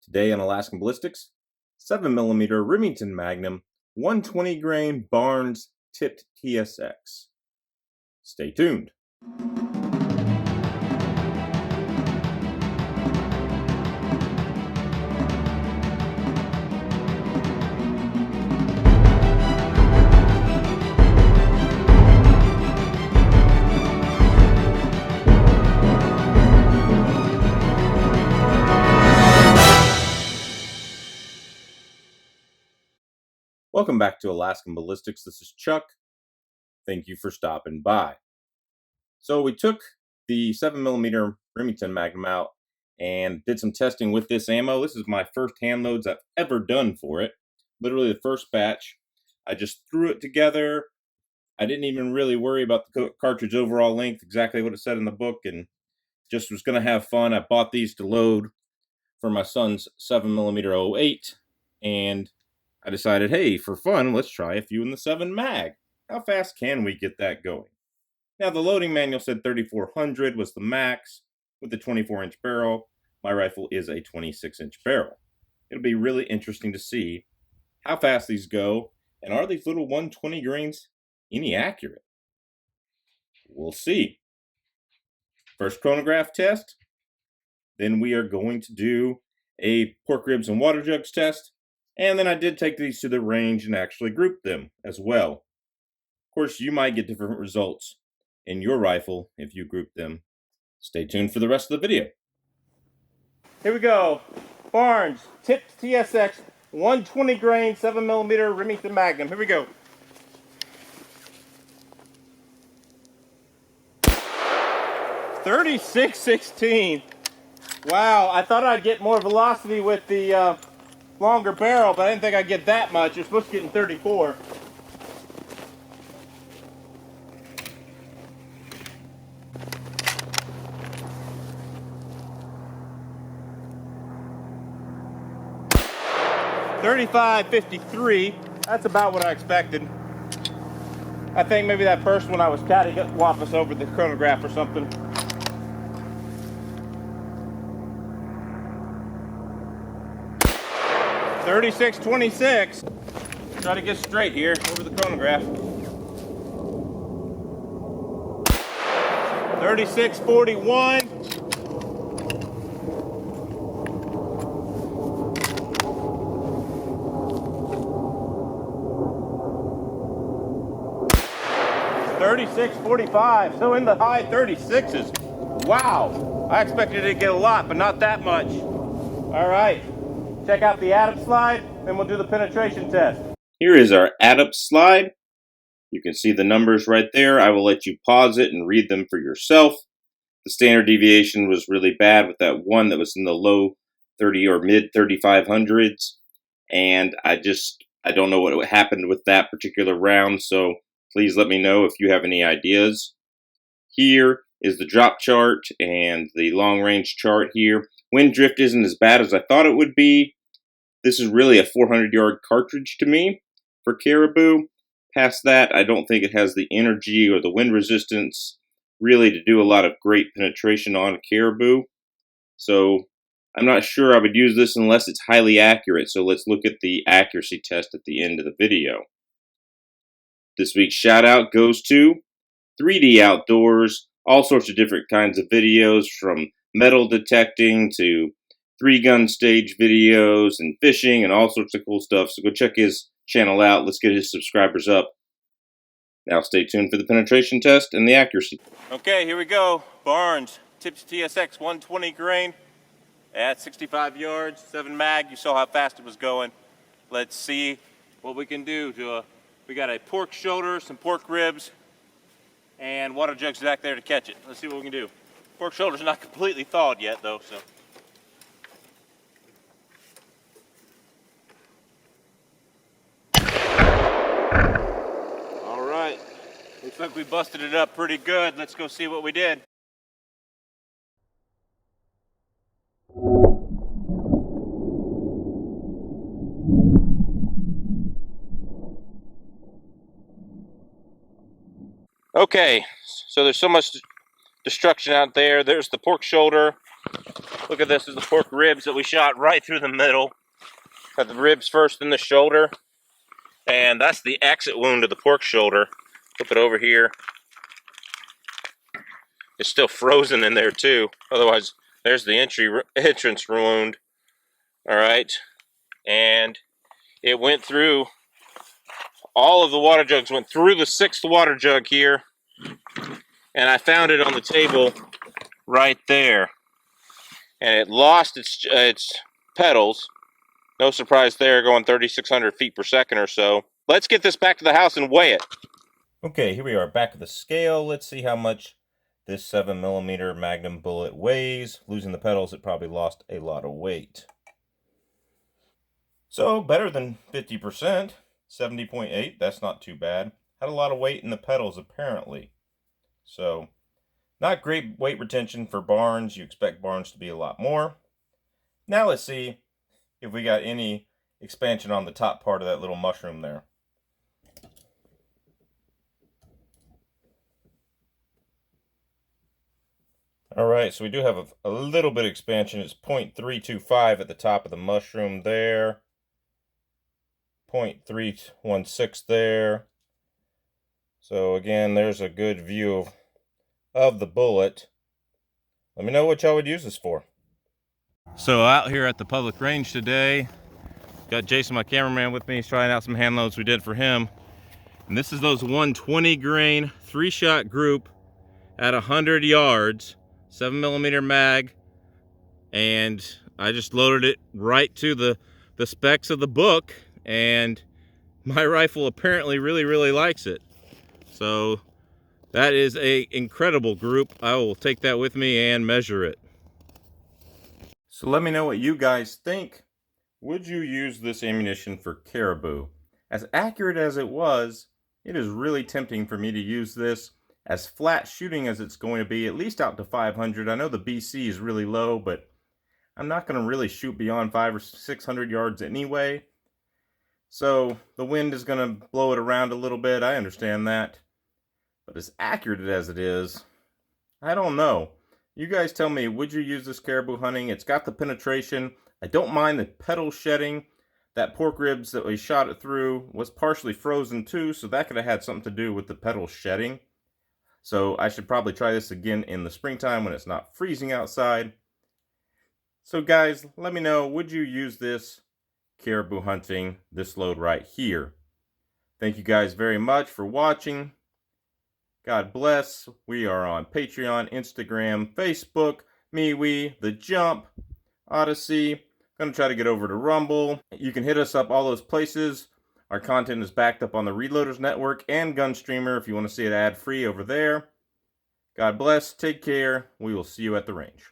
Today on Alaskan Ballistics, 7mm Remington Magnum, 120 grain Barnes Tipped TSX. Stay tuned. Welcome back to Alaskan Ballistics. This is Chuck. Thank you for stopping by. So we took the 7mm Remington Magnum out and did some testing with this ammo. This is my first hand loads I've ever done for it. Literally the first batch. I just threw it together. I didn't even really worry about the cartridge overall length, exactly what it said in the book, and just was going to have fun. I bought these to load for my son's 7mm 08, and I decided, hey, for fun, let's try a few in the 7 mag. How fast can we get that going? Now, the loading manual said 3400 was the max with the 24-inch barrel. My rifle is a 26-inch barrel. It'll be really interesting to see how fast these go, and are these little 120 grains any accurate? We'll see. First chronograph test. Then we are going to do a pork ribs and water jugs test. And then I did take these to the range and actually group them as well. Of course, you might get different results in your rifle if you group them. Stay tuned for the rest of the video. Here we go. Barnes Tipped TSX 120 grain 7mm Remington Magnum. Here we go. .36-16. Wow, I thought I'd get more velocity with the longer barrel, but I didn't think I'd get that much. You're supposed to get in 34. .35-53. That's about what I expected. I think maybe that first one I was cattywampus over the chronograph or something. .36-26. Try to get straight here over the chronograph. .36-41. .36-45. So in the high 36s. Wow. I expected to get a lot, but not that much. All right. Check out the add-up slide, then we'll do the penetration test. Here is our add-up slide. You can see the numbers right there. I will let you pause it and read them for yourself. The standard deviation was really bad with that one that was in the low 30 or mid 3500s. And I don't know what happened with that particular round, so please let me know if you have any ideas. Here is the drop chart and the long range chart here. Wind drift isn't as bad as I thought it would be. This is really a 400-yard cartridge to me for caribou. Past that, I don't think it has the energy or the wind resistance really to do a lot of great penetration on a caribou. So I'm not sure I would use this unless it's highly accurate. So let's look at the accuracy test at the end of the video. This week's shout out goes to 3D Outdoors, all sorts of different kinds of videos from metal detecting to 3-gun stage videos and fishing and all sorts of cool stuff. So go check his channel out. Let's get his subscribers up. Now stay tuned for the penetration test and the accuracy. Okay, here we go. Barnes Tipped TSX 120 grain at 65 yards, 7 mag. You saw how fast it was going. Let's see what we can do. We got a pork shoulder, some pork ribs, and water jugs back there to catch it. Let's see what we can do. Pork shoulder's not completely thawed yet though, so. All right, looks like we busted it up pretty good. Let's go see what we did. Okay, so there's so much destruction out there. There's the pork shoulder. Look at this, is the pork ribs that we shot right through the middle. Got the ribs first in the shoulder, and that's the exit wound of the pork shoulder. Flip it over here. It's still frozen in there too. Otherwise, there's the entrance wound. All right, and it went through, all of the water jugs went through the 6th water jug here, and I found it on the table right there. And it lost its pedals. No surprise there, going 3,600 feet per second or so. Let's get this back to the house and weigh it. Okay, here we are back at the scale. Let's see how much this 7mm Magnum bullet weighs. Losing the pedals, it probably lost a lot of weight. So, better than 50%. 70.8, that's not too bad. Had a lot of weight in the pedals, apparently. So, not great weight retention for barns. You expect barns to be a lot more. Now let's see if we got any expansion on the top part of that little mushroom there. Alright, so we do have a little bit of expansion. It's 0.325 at the top of the mushroom there. 0.316 there. So again, there's a good view of the bullet. Let me know what y'all would use this for. So out here at the public range today, got Jason, my cameraman, with me. He's trying out some hand loads we did for him. And this is those 120 grain 3-shot group at 100 yards, 7mm mag, and I just loaded it right to the specs of the book, and my rifle apparently really likes it. So that is a incredible group. I will take that with me and measure it. So let me know what you guys think. Would you use this ammunition for caribou? As accurate as it was, it is really tempting for me to use this. As flat shooting as it's going to be, at least out to 500. I know the BC is really low, but I'm not going to really shoot beyond 500 or 600 yards anyway. So the wind is going to blow it around a little bit. I understand that. But as accurate as it is, I don't know. You guys tell me, would you use this caribou hunting? It's got the penetration. I don't mind the pedal shedding. That pork ribs that we shot it through was partially frozen too, so that could have had something to do with the pedal shedding. So I should probably try this again in the springtime when it's not freezing outside. So guys, let me know, would you use this caribou hunting, this load right here? Thank you guys very much for watching. God bless. We are on Patreon, Instagram, Facebook, MeWe, The Jump, Odyssey. Gonna try to get over to Rumble. You can hit us up all those places. Our content is backed up on the Reloaders Network and Gunstreamer if you want to see it ad-free over there. God bless. Take care. We will see you at the range.